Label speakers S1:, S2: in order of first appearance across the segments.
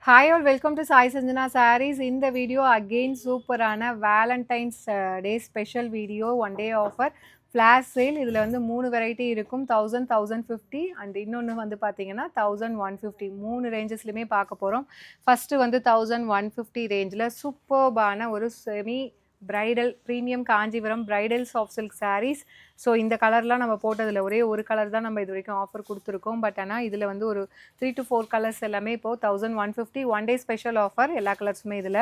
S1: Hi all, welcome to Sai Sanjana Sarees. In the video again சூப்பரான Valentine's Day special video one day offer flash sale. இதில் வந்து 3 variety இருக்கும் 1000, 1050 and இன்னொன்று வந்து பார்த்தீங்கன்னா 1150 3 ரேஞ்சஸ்லையுமே பார்க்க போகிறோம். ஃபஸ்ட்டு வந்து 1150 ரேஞ்சில் சூப்பர்பான ஒரு semi bridal premium Kanchipuram bridal soft silk saris. So இந்த கலர்லாம் நம்ம போட்டதில் ஒரே ஒரு கலர் தான் நம்ம இது வரைக்கும் ஆஃபர் கொடுத்துருக்கோம். பட் ஆனால் இதில் வந்து ஒரு 3 to 4 கலர்ஸ் எல்லாமே இப்போது 1150 ஒன் டே ஸ்பெஷல் ஆஃபர் எல்லா கலர்ஸுமே இதில்.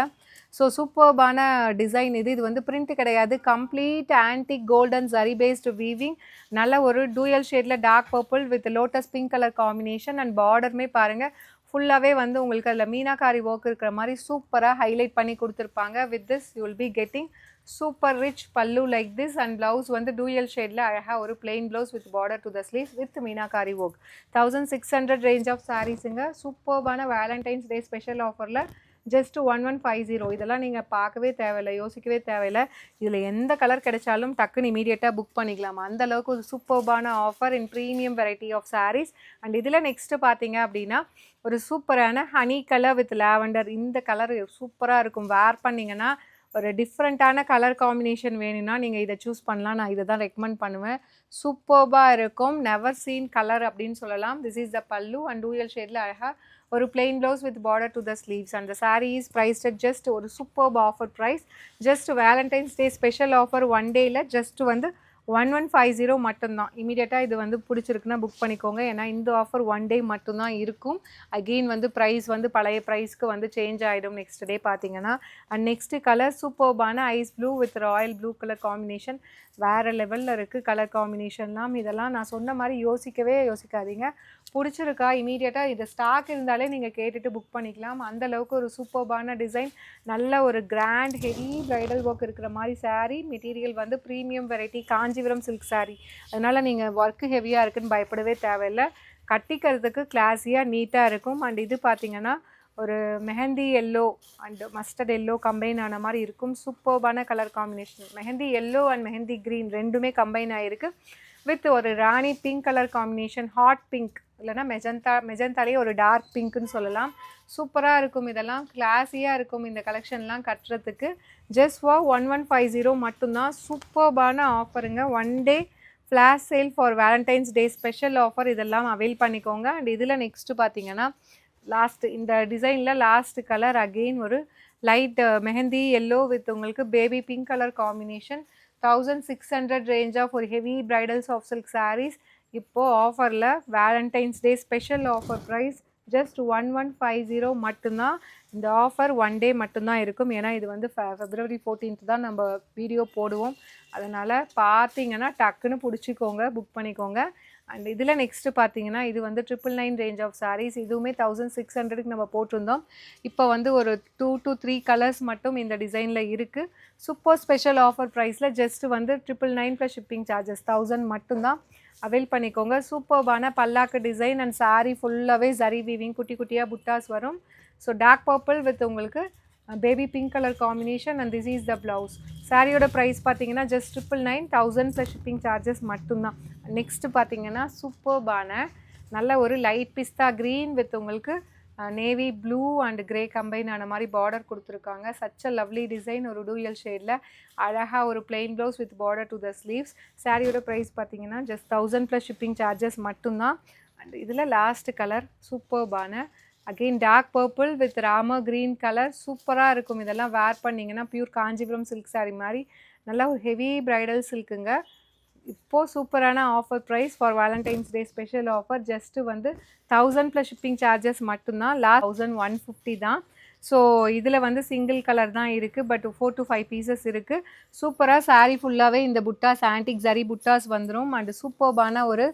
S1: ஸோ சூப்பர்பான டிசைன் இது வந்து பிரிண்ட் கிடையாது, complete antique golden zari based weaving. நல்ல ஒரு டூயல் ஷேடில் dark purple with lotus pink colour combination and பார்டருமே பாருங்கள் ஃபுல்லாகவே வந்து உங்களுக்கு அதில் மீனாக்காரி ஒர்க் இருக்கிற மாதிரி சூப்பராக ஹைலைட் பண்ணி கொடுத்துருப்பாங்க. With this you will be getting super rich pallu like this and blouse வந்து டூயல் ஷேடில் அழகாக ஒரு plain blouse with border to the sleeves with meenakari work. 1600 range of சாரீஸுங்க. சூப்பர்பான வேலண்டைன்ஸ் டே ஸ்பெஷல் ஆஃபரில் ஜஸ்ட் 1150. இதெல்லாம் நீங்கள் பார்க்கவே தேவையில்லை, யோசிக்கவே தேவையில்லை. இதில் எந்த கலர் கிடைச்சாலும் டக்குன்னு இமீடியட்டாக புக் பண்ணிக்கலாம். அந்த அளவுக்கு ஒரு சூப்பர்பான offer in premium variety of saris. And இதில் நெக்ஸ்ட்டு பார்த்தீங்க அப்படின்னா ஒரு சூப்பரான ஹனி கலர் வித் லாவெண்டர். இந்த கலர் சூப்பராக இருக்கும், வேர் பண்ணிங்கன்னா ஒரு டிஃப்ரெண்ட்டான கலர் காம்பினேஷன் வேணும்னா நீங்கள் இதை சூஸ் பண்ணலாம். நான் இதை தான் ரெக்கமெண்ட் பண்ணுவேன். சூப்பர்பாக இருக்கும், நெவர் சீன் கலர் அப்படின்னு சொல்லலாம். திஸ் இஸ் த பல்லு அண்ட் டூயல் ஷேடில் அழகாக ஒரு plain blouse with border to the sleeves and the saree is priced at just ஒரு superb offer price. just Valentine's Day special offer one day ல just வந்து 1150 மட்டும்தான். இமீடியட்டாக இது வந்து பிடிச்சிருக்குன்னா புக் பண்ணிக்கோங்க. ஏன்னா இந்த ஆஃபர் ஒன் டே மட்டும்தான் இருக்கும். அகெயின் வந்து ப்ரைஸ் வந்து பழைய ப்ரைஸ்க்கு வந்து சேஞ்ச் ஆகிடும் நெக்ஸ்ட் டே பார்த்தீங்கன்னா. அண்ட் நெக்ஸ்ட்டு கலர் சூப்பர்பான ice blue with royal blue colour combination. வேறு லெவலில் இருக்குது கலர் காம்பினேஷன்லாம். இதெல்லாம் நான் சொன்ன மாதிரி யோசிக்கவே யோசிக்காதீங்க. பிடிச்சிருக்கா இமீடியட்டாக இது ஸ்டாக் இருந்தாலே நீங்கள் கேட்டுட்டு புக் பண்ணிக்கலாம். அந்தளவுக்கு ஒரு சூப்பர்பான டிசைன், நல்ல ஒரு கிராண்ட் ஹெவி ப்ரைடல் ஒர்க் இருக்கிற மாதிரி சாரீ. மெட்டீரியல் வந்து premium variety Kanchipuram silk sari. அதனால் நீங்கள் ஒர்க்கு ஹெவியாக இருக்குதுன்னு பயப்படவே தேவையில்லை. கட்டிக்கிறதுக்கு கிளாஸியாக நீட்டாக இருக்கும். அண்ட் இது பார்த்திங்கன்னா ஒரு mehndi yellow and mustard yellow combine ஆன மாதிரி இருக்கும். சூப்பர்பான colour combination. Mehndi yellow and mehndi green ரெண்டுமே கம்பைன் ஆகிருக்கு வித் ஒரு rani pink colour combination, hot pink இல்லைனா மெஜந்தாலே ஒரு டார்க் பிங்க்குன்னு சொல்லலாம். சூப்பராக இருக்கும், இதெல்லாம் கிளாஸியாக இருக்கும் இந்த கலெக்ஷன்லாம் கட்டுறதுக்கு. ஜஸ்ட் ஃபார் 1150 மட்டும்தான். சூப்பர்பான ஆஃபருங்க. One day flash sale for Valentine's day special offer. இதெல்லாம் அவைல் பண்ணிக்கோங்க. அண்ட் இதில் நெக்ஸ்ட்டு பார்த்தீங்கன்னா லாஸ்ட் இந்த டிசைனில் லாஸ்ட் கலர் அகெயின் ஒரு லைட் மெஹந்தி எல்லோ வித் உங்களுக்கு baby pink colour combination. 1600 range of ஒரு heavy bridal soft silk saris. இப்போது ஆஃபரில் வேலண்டைன்ஸ் டே ஸ்பெஷல் ஆஃபர் ப்ரைஸ் ஜஸ்ட் 1150 மட்டும்தான். இந்த ஆஃபர் ஒன் டே மட்டும்தான் இருக்கும். ஏன்னா இது வந்து February 14th தான் நம்ம வீடியோ போடுவோம். அதனால் பார்த்தீங்கன்னா டக்குன்னு பிடிச்சிக்கோங்க, புக் பண்ணிக்கோங்க. அண்ட் இதில் நெக்ஸ்ட்டு பார்த்தீங்கன்னா இது வந்து 999 ரேஞ்ச் ஆஃப் சாரீஸ். இதுவுமே 1600க்கு நம்ம போட்டிருந்தோம். இப்போ வந்து ஒரு 2 to 3 கலர்ஸ் மட்டும் இந்த டிசைனில் இருக்குது. சூப்பர் ஸ்பெஷல் ஆஃபர் ப்ரைஸில் ஜஸ்ட்டு வந்து 999 ப்ளஸ் ஷிப்பிங் சார்ஜஸ் 1000 மட்டும்தான். அவைல் பண்ணிக்கோங்க. சூப்பர்பான பல்லாக்கு டிசைன் அண்ட் சாரீ ஃபுல்லாகவே ஜரி வீவிங், குட்டி குட்டியாக புட்டாஸ் வரும். ஸோ டார்க் பர்பிள் வித் உங்களுக்கு baby pink colour combination and this is the blouse. சாரியோட ப்ரைஸ் பார்த்தீங்கன்னா ஜஸ்ட் 999, 1000 ப்ளஸ் ஷிப்பிங் சார்ஜஸ் மட்டும்தான். நெக்ஸ்ட்டு பார்த்தீங்கன்னா சூப்பர்பான நல்ல ஒரு லைட் பிஸ்தா க்ரீன் வித் உங்களுக்கு navy blue and grey combine ஆன மாதிரி பார்டர் கொடுத்துருக்காங்க. Such a lovely design. ஒரு டூயல் ஷேடில் அழகாக ஒரு plain blouse with border to the sleeves. சாரியோட ப்ரைஸ் பார்த்தீங்கன்னா ஜஸ்ட் 1000 ப்ளஸ் ஷிப்பிங் சார்ஜஸ் மட்டும்தான். அண்ட் இதில் லாஸ்ட் கலர் சூப்பர்பான again dark purple with Ramar green colour. சூப்பராக இருக்கும். இதெல்லாம் வேர் பண்ணிங்கன்னா பியூர் காஞ்சிபுரம் சில்க் சாரீ மாதிரி நல்லா ஒரு ஹெவி ப்ரைடல் சில்க்குங்க. இப்போது சூப்பரான offer price for Valentine's day special offer just வந்து 1000 ப்ளஸ் ஷிப்பிங் சார்ஜஸ் மட்டும்தான். லாஸ்ட் 1150 தான். ஸோ இதில் வந்து சிங்கிள் கலர் தான் இருக்குது, பட் 4 to 5 பீசஸ் இருக்குது. சூப்பராக சாரீ ஃபுல்லாகவே இந்த புட்டாஸ் ஆன்டிக் ஜரி புட்டாஸ் வந்துடும். அண்டு சூப்பர்பான ஒரு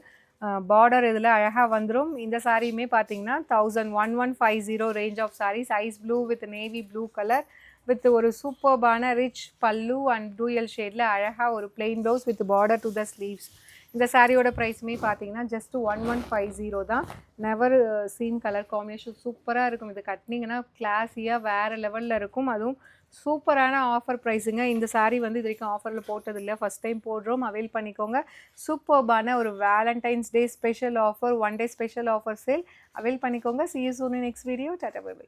S1: பார்டர் இதில் அழகாக வந்துடும். இந்த சாரியுமே பார்த்தீங்கன்னா 1150 range of saris. Ice blue with navy blue colour with ஒரு சூப்பர்பான ரிச் பல்லு அண்ட் டூயல் ஷேடில் அழகாக ஒரு plain blouse with border to the sleeves. இந்த சாரியோட ப்ரைஸுமே பார்த்தீங்கன்னா ஜஸ்ட் 1150 தான். நெவர் சீன் கலர் காம்பினேஷன் சூப்பராக இருக்கும். இது கட்டினீங்கன்னா கிளாஸியாக வேறு லெவலில் இருக்கும். அதுவும் சூப்பரான ஆஃபர் ப்ரைஸுங்க. இந்த சாரீ வந்து இது வரைக்கும் ஆஃபரில் போட்டதில்லை, ஃபஸ்ட் டைம் போடுறோம். அவைல் பண்ணிக்கோங்க. சூப்பர்பான ஒரு வேலண்டைன்ஸ் டே special offer, one day special offer sale. Avail பண்ணிக்கோங்க. see you soon in next video. Tata bye by.